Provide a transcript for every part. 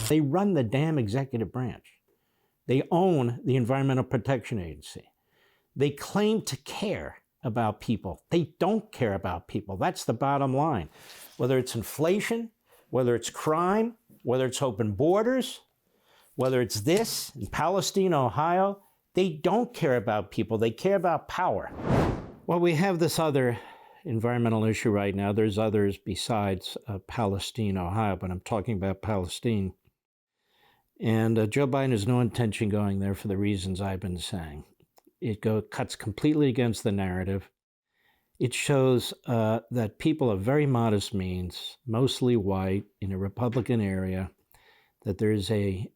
They run the damn executive branch. They own the Environmental Protection Agency. They claim to care about people. They don't care about people. That's the bottom line. Whether it's inflation, whether it's crime, whether it's open borders, whether it's this in Palestine, Ohio, they don't care about people. They care about power. Well, we have this other environmental issue right now. There's others besides Palestine, Ohio, but I'm talking about Palestine. And Joe Biden has no intention going there for the reasons I've been saying. It cuts completely against the narrative. It shows that people of very modest means, mostly white, in a Republican area, that there's a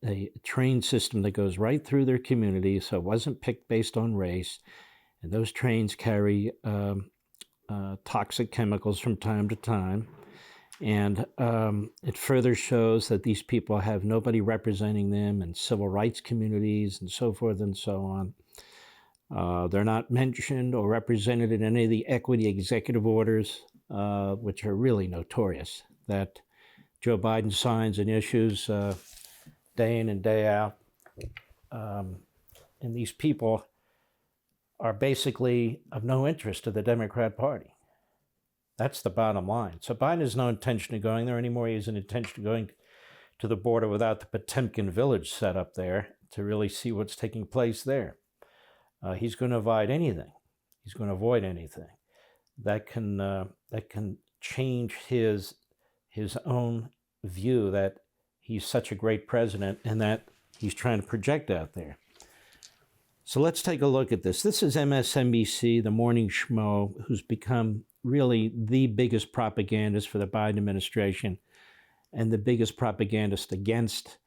train system that goes right through their community, so it wasn't picked based on race. And those trains carry toxic chemicals from time to time. And it further shows that these people have nobody representing them in civil rights communities and so forth and so on. They're not mentioned or represented in any of the equity executive orders, which are really notorious, that Joe Biden signs and issues day in and day out. And these people are basically of no interest to the Democrat Party. That's the bottom line. So Biden has no intention of going there anymore. He has an intention of going to the border without the Potemkin village set up there to really see what's taking place there. He's going to avoid anything. He's going to avoid anything that can change his own view that he's such a great president and that he's trying to project out there. So let's take a look at this. This is MSNBC, the morning schmo, who's become really the biggest propagandist for the Biden administration and the biggest propagandist against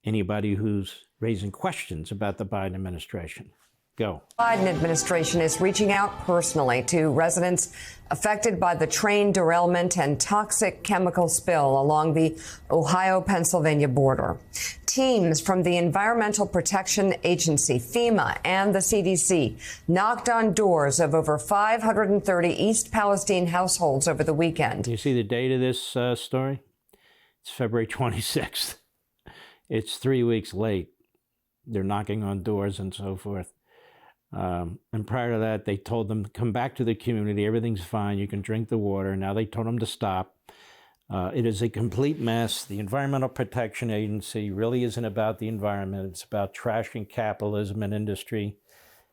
anybody who's raising questions about the Biden administration. Go. Biden administration is reaching out personally to residents affected by the train derailment and toxic chemical spill along the Ohio-Pennsylvania border. Teams from the Environmental Protection Agency, FEMA, and the CDC knocked on doors of over 530 East Palestine households over the weekend. You see the date of this story? It's February 26th. It's 3 weeks late. They're knocking on doors and so forth. And prior to that, they told them to come back to the community. Everything's fine. You can drink the water. Now they told them to stop. It is a complete mess. The Environmental Protection Agency really isn't about the environment. It's about trashing capitalism and industry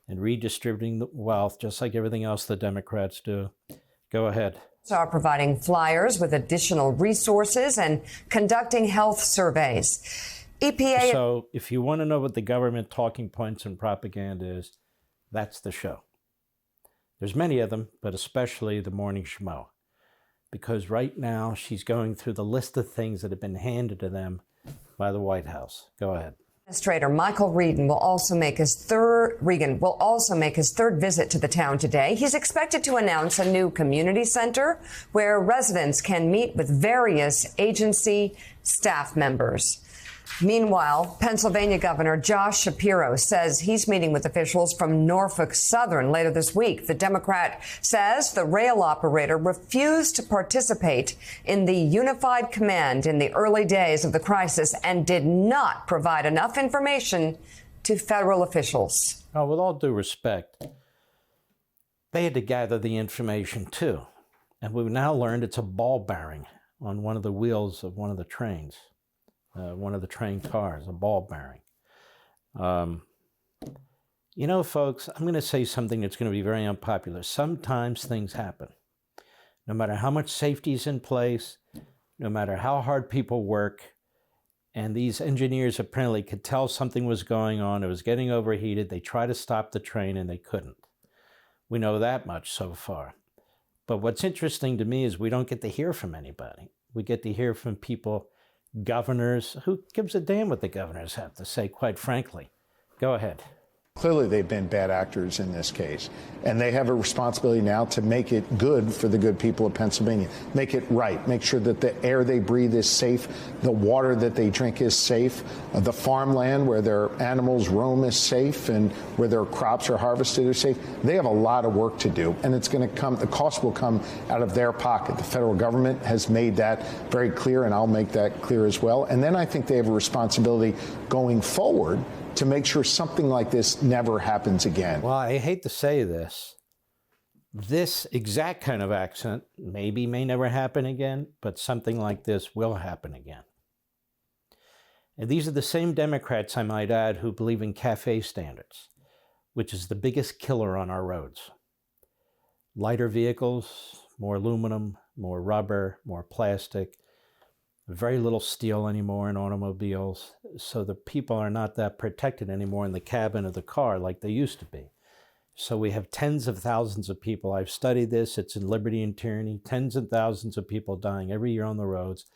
and redistributing the wealth, just like everything else the Democrats do. Go ahead. Are providing flyers with additional resources and conducting health surveys. EPA. So if you want to know what the government talking points and propaganda is, that's the show. There's many of them, but especially the morning schmo. Because right now she's going through the list of things that have been handed to them by the White House. Go ahead. Administrator Michael Regan will also make his third visit to the town today. He's expected to announce a new community center where residents can meet with various agency staff members. Meanwhile, Pennsylvania Governor Josh Shapiro says he's meeting with officials from Norfolk Southern later this week. The Democrat says the rail operator refused to participate in the unified command in the early days of the crisis and did not provide enough information to federal officials. Oh, with all due respect, they had to gather the information too. And we've now learned it's a ball bearing on one of the wheels of one of the trains. One of the train cars, a ball bearing. You know, folks, I'm going to say something that's going to be very unpopular. Sometimes things happen. No matter how much safety is in place, no matter how hard people work, and these engineers apparently could tell something was going on, it was getting overheated, they tried to stop the train and they couldn't. We know that much so far. But what's interesting to me is we don't get to hear from anybody. We get to hear from people, governors. Who gives a damn what the governors have to say, quite frankly? Go ahead. Clearly, they've been bad actors in this case, and they have a responsibility now to make it good for the good people of Pennsylvania, make it right, make sure that the air they breathe is safe, the water that they drink is safe, the farmland where their animals roam is safe, and where their crops are harvested is safe. They have a lot of work to do, and it's going to come, the cost will come out of their pocket. The federal government has made that very clear, and I'll make that clear as well. And then I think they have a responsibility going forward to make sure something like this never happens again. Well, I hate to say this. This exact kind of accident may never happen again, but something like this will happen again. And these are the same Democrats, I might add, who believe in CAFE standards, which is the biggest killer on our roads. Lighter vehicles, more aluminum, more rubber, more plastic, very little steel anymore in automobiles, so the people are not that protected anymore in the cabin of the car like they used to be. So we have tens of thousands of people. I've studied this. It's in Liberty and Tyranny. Tens and thousands of people dying every year on the roads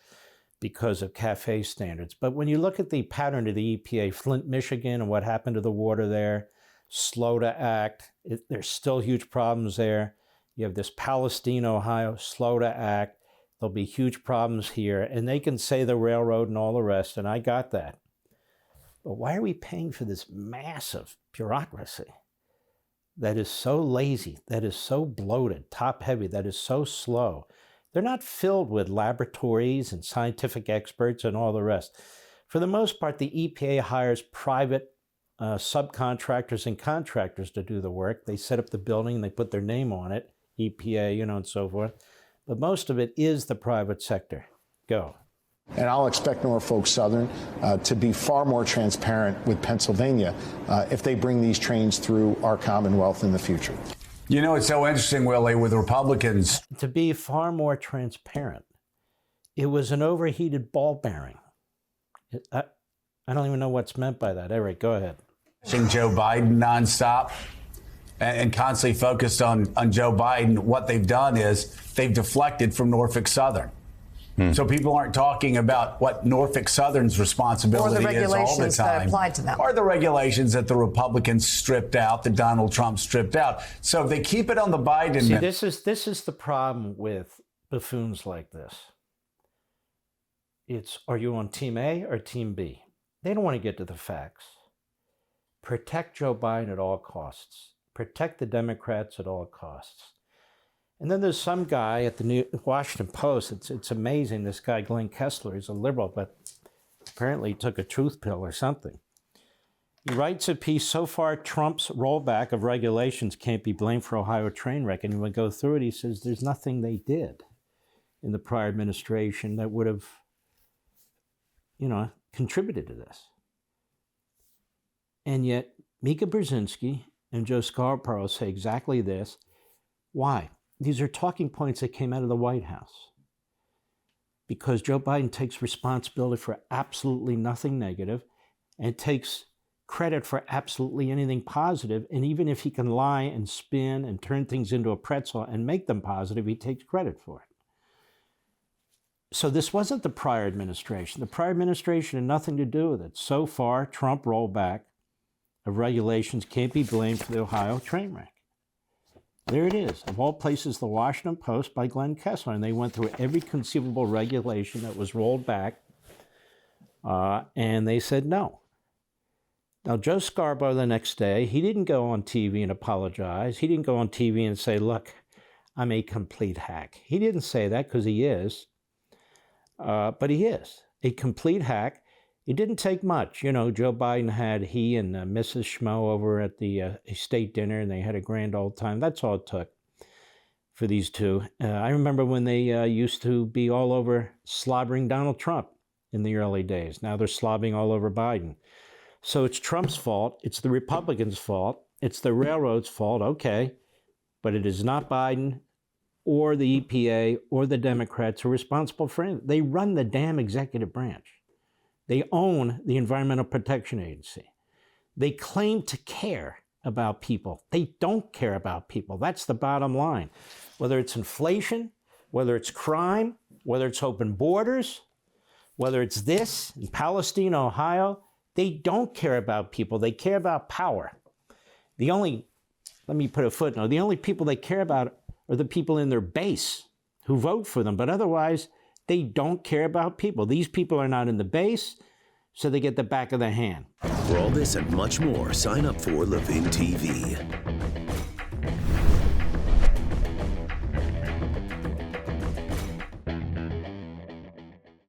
because of CAFE standards. But when you look at the pattern of the EPA, Flint, Michigan, and what happened to the water there, slow to act. There's still huge problems there. You have this Palestine, Ohio, slow to act. There'll be huge problems here, and they can say the railroad and all the rest, and I got that. But why are we paying for this massive bureaucracy that is so lazy, that is so bloated, top-heavy, that is so slow? They're not filled with laboratories and scientific experts and all the rest. For the most part, the EPA hires private subcontractors and contractors to do the work. They set up the building, and they put their name on it, EPA, and so forth. But most of it is the private sector. Go. And I'll expect Norfolk Southern to be far more transparent with Pennsylvania if they bring these trains through our Commonwealth in the future. You know, it's so interesting, Willie, with Republicans. To be far more transparent. It was an overheated ball bearing. I don't even know what's meant by that. Eric, go ahead. Joe Biden nonstop and constantly focused on Joe Biden. What they've done is they've deflected from Norfolk Southern. So people aren't talking about what Norfolk Southern's responsibility is all the time. Or the regulations that applied to them. Or the regulations that the Republicans stripped out, that Donald Trump stripped out. So if they keep it on the Biden... See, this is the problem with buffoons like this. It's, are you on Team A or Team B? They don't want to get to the facts. Protect Joe Biden at all costs. Protect the Democrats at all costs. And then there's some guy at the Washington Post. It's amazing. This guy, Glenn Kessler, is a liberal, but apparently he took a truth pill or something. He writes a piece, so far Trump's rollback of regulations can't be blamed for Ohio train wreck. And when we go through it, he says there's nothing they did in the prior administration that would have, contributed to this. And yet Mika Brzezinski and Joe Scarborough say exactly this. Why? These are talking points that came out of the White House. Because Joe Biden takes responsibility for absolutely nothing negative and takes credit for absolutely anything positive. And even if he can lie and spin and turn things into a pretzel and make them positive, he takes credit for it. So this wasn't the prior administration. The prior administration had nothing to do with it. So far, Trump rollback of regulations can't be blamed for the Ohio train wreck. There it is. Of all places, the Washington Post by Glenn Kessler. And they went through every conceivable regulation that was rolled back. And they said no. Now, Joe Scarborough the next day, he didn't go on TV and apologize. He didn't go on TV and say, look, I'm a complete hack. He didn't say that because he is. But he is a complete hack. It didn't take much. Joe Biden had he and Mrs. Schmo over at the state dinner, and they had a grand old time. That's all it took for these two. I remember when they used to be all over slobbering Donald Trump in the early days. Now they're slobbering all over Biden. So it's Trump's fault. It's the Republicans' fault. It's the railroad's fault. Okay. But it is not Biden or the EPA or the Democrats who are responsible for it. They run the damn executive branch. They own the Environmental Protection Agency. They claim to care about people. They don't care about people. That's the bottom line. Whether it's inflation, whether it's crime, whether it's open borders, whether it's this in Palestine, Ohio, they don't care about people. They care about power. let me put a footnote, the only people they care about are the people in their base who vote for them. But otherwise, they don't care about people. These people are not in the base, so they get the back of the hand. For all this and much more, sign up for Levin TV.